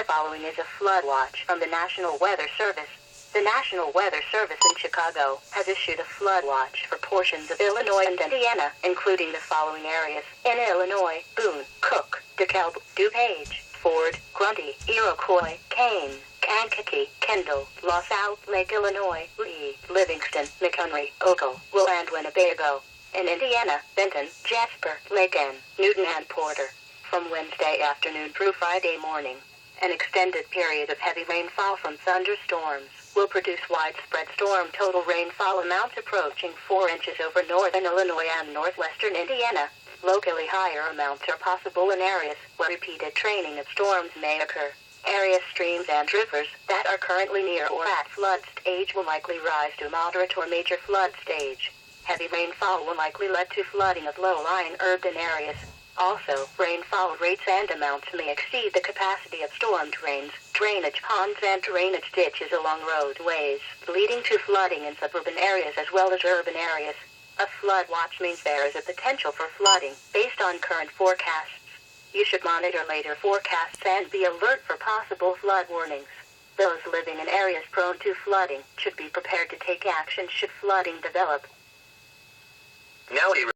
The following is a flood watch from the National Weather Service. The National Weather Service in Chicago has issued a flood watch for portions of Illinois and Indiana, including the following areas. In Illinois, Boone, Cook, DeKalb, DuPage, Ford, Grundy, Iroquois, Kane, Kankakee, Kendall, LaSalle, Lake Illinois, Lee, Livingston, McHenry, Ogle, Will and Winnebago. In Indiana, Benton, Jasper, Lake Ann, Newton and Porter. From Wednesday afternoon through Friday morning, an extended period of heavy rainfall from thunderstorms will produce widespread storm total rainfall amounts approaching 4 inches over northern Illinois and northwestern Indiana. Locally higher amounts are possible in areas where repeated training of storms may occur. Areas, streams, and rivers that are currently near or at flood stage will likely rise to moderate or major flood stage. Heavy rainfall will likely lead to flooding of low-lying urban areas. Also, rainfall rates and amounts may exceed the capacity of storm drains, drainage ponds, and drainage ditches along roadways, leading to flooding in suburban areas as well as urban areas. A flood watch means there is a potential for flooding based on current forecasts. You should monitor later forecasts and be alert for possible flood warnings. Those living in areas prone to flooding should be prepared to take action should flooding develop. Now